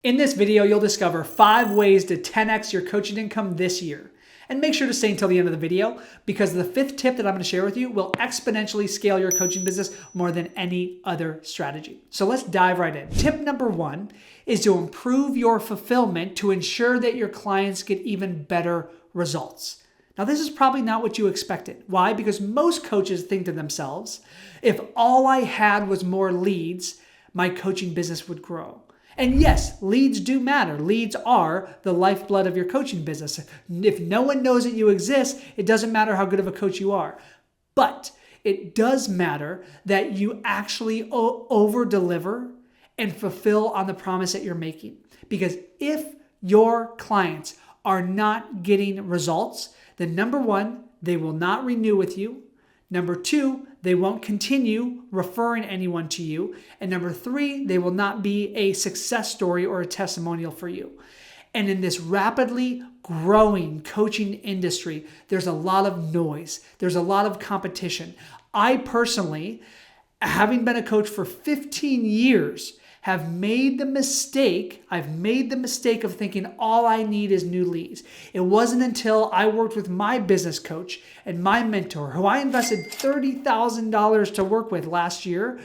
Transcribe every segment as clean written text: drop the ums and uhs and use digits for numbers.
In this video, you'll discover 5 ways to 10x your coaching income this year. And make sure to stay until the end of the video because the 5th tip that I'm going to share with you will exponentially scale your coaching business more than any other strategy. So let's dive right in. Tip number 1 is to improve your fulfillment to ensure that your clients get even better results. Now, this is probably not what you expected. Why? Because most coaches think to themselves, if all I had was more leads, my coaching business would grow. And yes, leads do matter. Leads are the lifeblood of your coaching business. If no one knows that you exist, it doesn't matter how good of a coach you are. But it does matter that you actually over-deliver and fulfill on the promise that you're making. Because if your clients are not getting results, then number 1, they will not renew with you. Number 2, they won't continue referring anyone to you. And number 3, they will not be a success story or a testimonial for you. And in this rapidly growing coaching industry, there's a lot of noise. There's a lot of competition. I personally, having been a coach for 15 years, have made the mistake, of thinking all I need is new leads. It wasn't until I worked with my business coach and my mentor, who I invested $30,000 to work with last year,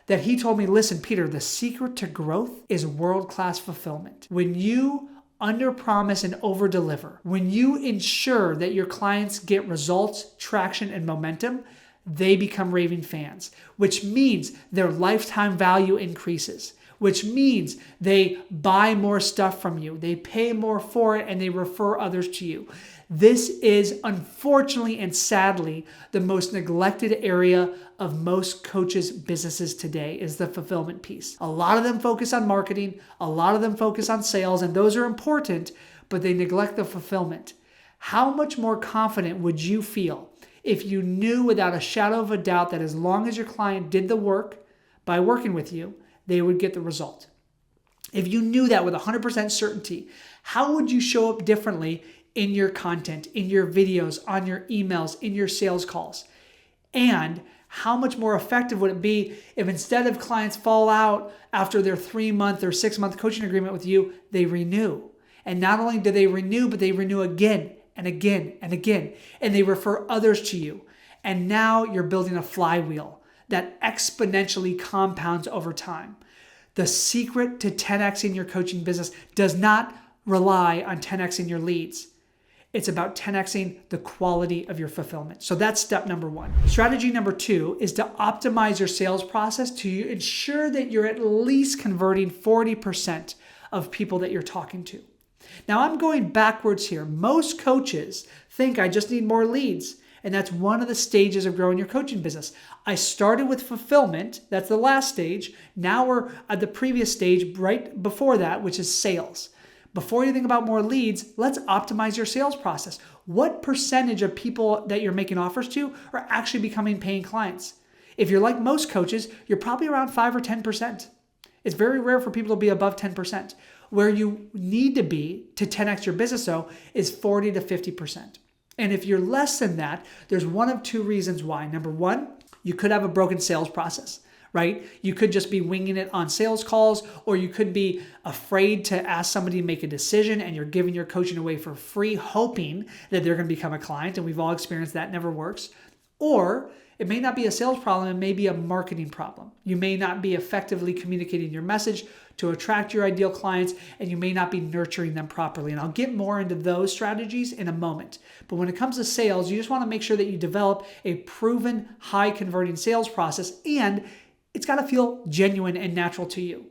that he told me, listen, Peter, the secret to growth is world-class fulfillment. When you underpromise and overdeliver, when you ensure that your clients get results, traction, and momentum, they become raving fans, which means their lifetime value increases, which means they buy more stuff from you, they pay more for it, and they refer others to you. This is unfortunately and sadly the most neglected area of most coaches' businesses today is the fulfillment piece. A lot of them focus on marketing, a lot of them focus on sales, and those are important, but they neglect the fulfillment. How much more confident would you feel if you knew without a shadow of a doubt that as long as your client did the work by working with you, they would get the result? If you knew that with 100% certainty, how would you show up differently in your content, in your videos, on your emails, in your sales calls? And how much more effective would it be if instead of clients fall out after their 3-month or 6-month coaching agreement with you, they renew? And not only do they renew, but they renew again and again and again, and they refer others to you. And now you're building a flywheel that exponentially compounds over time. The secret to 10xing your coaching business does not rely on 10xing your leads. It's about 10xing the quality of your fulfillment. So that's step number 1. Strategy number 2 is to optimize your sales process to ensure that you're at least converting 40% of people that you're talking to. Now, I'm going backwards here. Most coaches think I just need more leads. And that's one of the stages of growing your coaching business. I started with fulfillment. That's the last stage. Now we're at the previous stage right before that, which is sales. Before you think about more leads, let's optimize your sales process. What percentage of people that you're making offers to are actually becoming paying clients? If you're like most coaches, you're probably around 5 or 10%. It's very rare for people to be above 10%. Where you need to be to 10x your business, though, is 40 to 50%. And if you're less than that, there's one of 2 reasons why. Number 1, you could have a broken sales process, right? You could just be winging it on sales calls, or you could be afraid to ask somebody to make a decision and you're giving your coaching away for free, hoping that they're going to become a client. And we've all experienced that, never works. Or it may not be a sales problem, it may be a marketing problem. You may not be effectively communicating your message to attract your ideal clients, and you may not be nurturing them properly. And I'll get more into those strategies in a moment. But when it comes to sales, you just want to make sure that you develop a proven, high-converting sales process, and it's got to feel genuine and natural to you.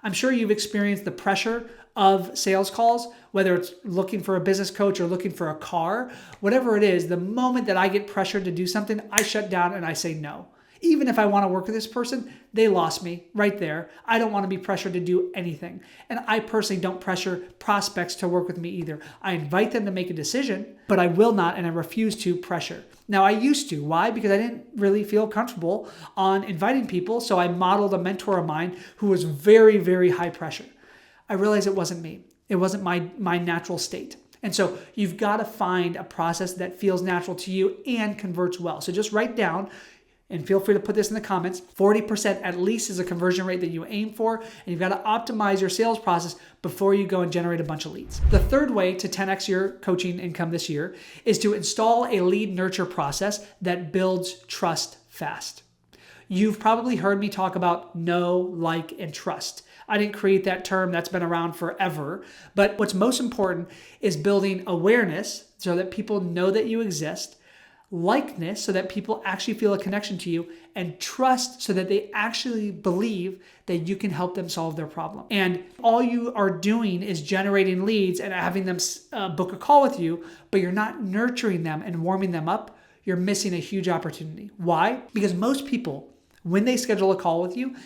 I'm sure you've experienced the pressure of sales calls, whether it's looking for a business coach or looking for a car, whatever it is, the moment that I get pressured to do something, I shut down and I say no. Even if I want to work with this person, they lost me right there. I don't want to be pressured to do anything. And I personally don't pressure prospects to work with me either. I invite them to make a decision, but I will not and I refuse to pressure. Now, I used to. Why? Because I didn't really feel comfortable on inviting people, so I modeled a mentor of mine who was very, very high pressure. I realized it wasn't me. It wasn't my natural state. And so you've got to find a process that feels natural to you and converts well. So just write down and feel free to put this in the comments, 40% at least is a conversion rate that you aim for, and you've got to optimize your sales process before you go and generate a bunch of leads. The third way to 10x your coaching income this year is to install a lead nurture process that builds trust fast. You've probably heard me talk about know, like, and trust. I didn't create that term. That's been around forever. But what's most important is building awareness so that people know that you exist, likeness so that people actually feel a connection to you, and trust so that they actually believe that you can help them solve their problem. And all you are doing is generating leads and having them book a call with you, but you're not nurturing them and warming them up. You're missing a huge opportunity. Why? Because most people, when they schedule a call with you,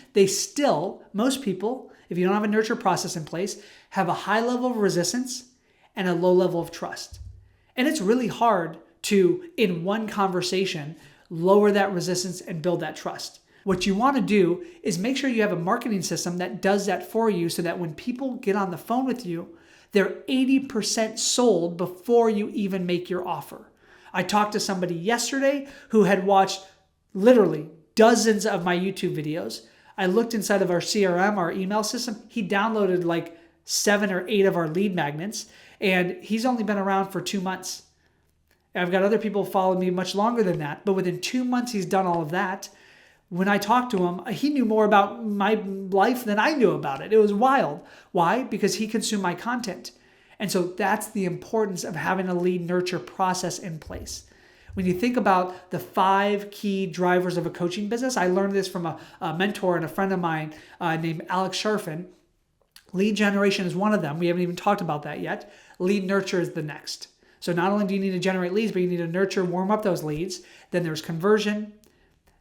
most people, if you don't have a nurture process in place, have a high level of resistance and a low level of trust. And it's really hard to, in one conversation, lower that resistance and build that trust. What you want to do is make sure you have a marketing system that does that for you so that when people get on the phone with you, they're 80% sold before you even make your offer. I talked to somebody yesterday who had watched literally dozens of my YouTube videos. I looked inside of our CRM, our email system. He downloaded like 7 or 8 of our lead magnets, and he's only been around for 2 months. I've got other people following me much longer than that, but within 2 months, he's done all of that. When I talked to him, he knew more about my life than I knew about it. It was wild. Why? Because he consumed my content. And so that's the importance of having a lead nurture process in place. When you think about the 5 key drivers of a coaching business, I learned this from a mentor and a friend of mine named Alex Sharfin. Lead generation is one of them. We haven't even talked about that yet. Lead nurture is the next. So not only do you need to generate leads, but you need to nurture, warm up those leads. Then there's conversion,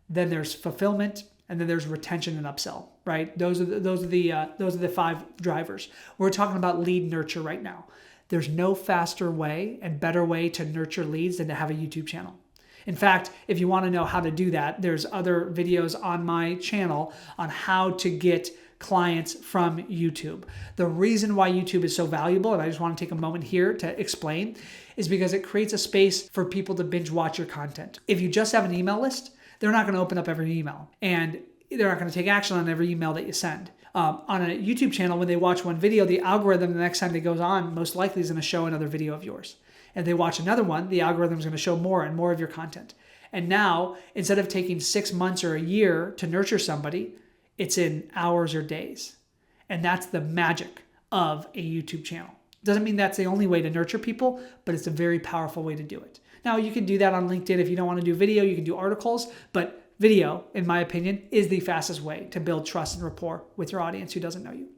then there's fulfillment, and then there's retention and upsell. Right? Those are the 5 drivers. We're talking about lead nurture right now. There's no faster way and better way to nurture leads than to have a YouTube channel. In fact, if you want to know how to do that, there's other videos on my channel on how to get clients from YouTube. The reason why YouTube is so valuable, and I just want to take a moment here to explain, is because it creates a space for people to binge watch your content. If you just have an email list, they're not going to open up every email, and they're not going to take action on every email that you send. On a YouTube channel, when they watch one video, the algorithm the next time they goes on most likely is going to show another video of yours. And if they watch another one, the algorithm is going to show more and more of your content. And now, instead of taking 6 months or a year to nurture somebody, it's in hours or days. And that's the magic of a YouTube channel. Doesn't mean that's the only way to nurture people, but it's a very powerful way to do it. Now, you can do that on LinkedIn. If you don't want to do video, you can do articles, but video, in my opinion, is the fastest way to build trust and rapport with your audience who doesn't know you.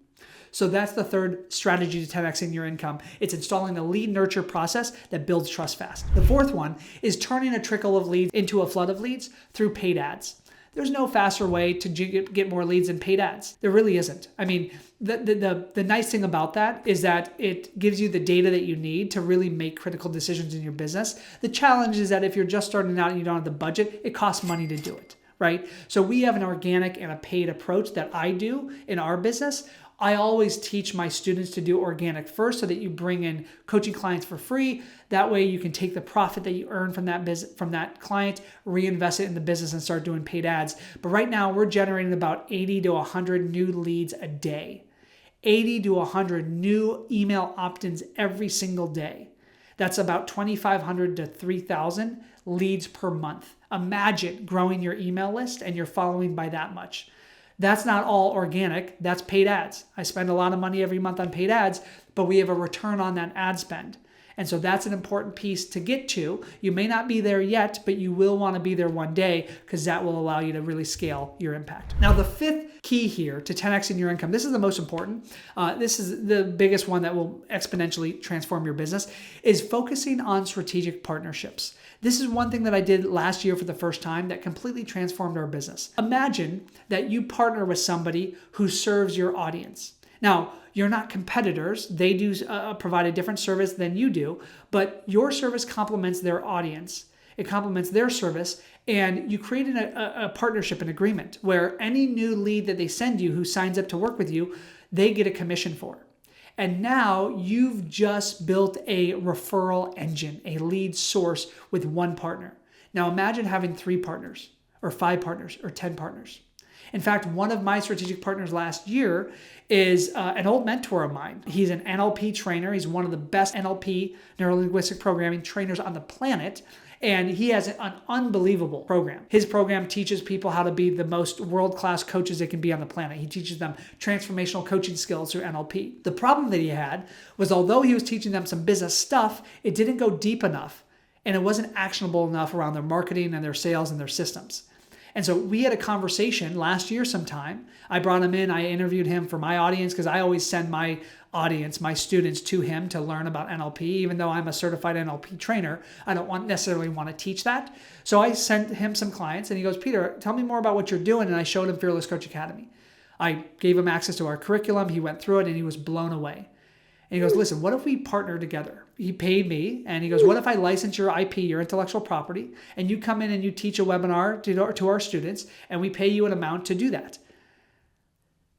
So that's the third strategy to 10xing your income. It's installing a lead nurture process that builds trust fast. The fourth one is turning a trickle of leads into a flood of leads through paid ads. There's no faster way to get more leads than paid ads. There really isn't. I mean, the nice thing about that is that it gives you the data that you need to really make critical decisions in your business. The challenge is that if you're just starting out and you don't have the budget, it costs money to do it, right? So we have an organic and a paid approach that I do in our business. I always teach my students to do organic first so that you bring in coaching clients for free. That way you can take the profit that you earn from that client, reinvest it in the business and start doing paid ads. But right now we're generating about 80 to 100 new leads a day. 80 to 100 new email opt-ins every single day. That's about 2,500 to 3,000 leads per month. Imagine growing your email list and your following by that much. That's not all organic, that's paid ads. I spend a lot of money every month on paid ads, but we have a return on that ad spend. And so that's an important piece to get to. You may not be there yet, but you will want to be there one day because that will allow you to really scale your impact. Now, the fifth key here to 10xing your income, this is the most important. This is the biggest one that will exponentially transform your business, is focusing on strategic partnerships. This is one thing that I did last year for the first time that completely transformed our business. Imagine that you partner with somebody who serves your audience. Now, you're not competitors. They do provide a different service than you do, but your service complements their audience. It complements their service, and you created a partnership, an agreement, where any new lead that they send you who signs up to work with you, they get a commission for. And now you've just built a referral engine, a lead source with one partner. Now imagine having 3 partners or 5 partners or 10 partners. In fact, one of my strategic partners last year is an old mentor of mine. He's an NLP trainer. He's one of the best NLP, neuro-linguistic programming trainers on the planet. And he has an unbelievable program. His program teaches people how to be the most world-class coaches they can be on the planet. He teaches them transformational coaching skills through NLP. The problem that he had was, although he was teaching them some business stuff, it didn't go deep enough. And it wasn't actionable enough around their marketing and their sales and their systems. And so we had a conversation last year sometime. I brought him in. I interviewed him for my audience because I always send my audience, my students, to him to learn about NLP. Even though I'm a certified NLP trainer, I don't necessarily want to teach that. So I sent him some clients and he goes, Peter, tell me more about what you're doing. And I showed him Fearless Coach Academy. I gave him access to our curriculum. He went through it and he was blown away. And he goes, listen, what if we partner together? He paid me and he goes, what if I license your IP, your intellectual property, and you come in and you teach a webinar to our students and we pay you an amount to do that?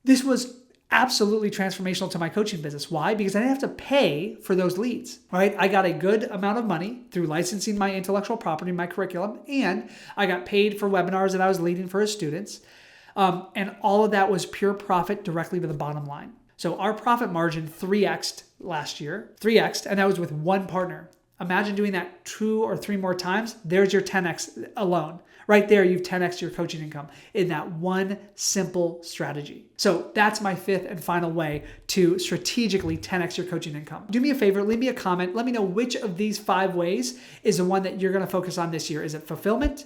This was absolutely transformational to my coaching business. Why? Because I didn't have to pay for those leads, right? I got a good amount of money through licensing my intellectual property, my curriculum, and I got paid for webinars that I was leading for his students. And all of that was pure profit directly to the bottom line. So our profit margin 3x'd last year, 3x'd, and that was with one partner. Imagine doing that 2 or 3 more times. There's your 10x alone. Right there, you've 10x'd your coaching income in that one simple strategy. So that's my 5th and final way to strategically 10x your coaching income. Do me a favor, leave me a comment. Let me know which of these 5 ways is the one that you're going to focus on this year. Is it fulfillment?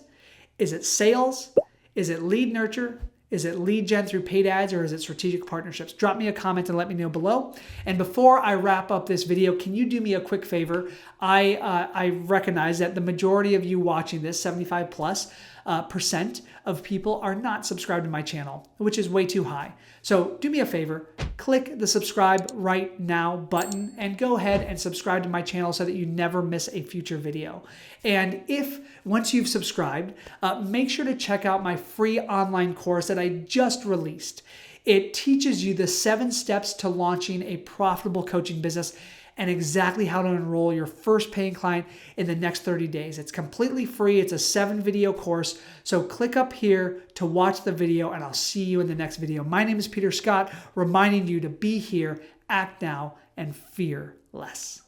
Is it sales? Is it lead nurture? Is it lead gen through paid ads, or is it strategic partnerships? Drop me a comment and let me know below. And before I wrap up this video, can you do me a quick favor? I recognize that the majority of you watching this, 75+% of people, are not subscribed to my channel, which is way too high. So do me a favor, click the subscribe right now button and go ahead and subscribe to my channel so that you never miss a future video. And if once you've subscribed, make sure to check out my free online course that I just released. It teaches you the 7 steps to launching a profitable coaching business and exactly how to enroll your first paying client in the next 30 days. It's completely free. It's a 7-video course. So click up here to watch the video and I'll see you in the next video. My name is Peter Scott, reminding you to be here, act now, and fear less.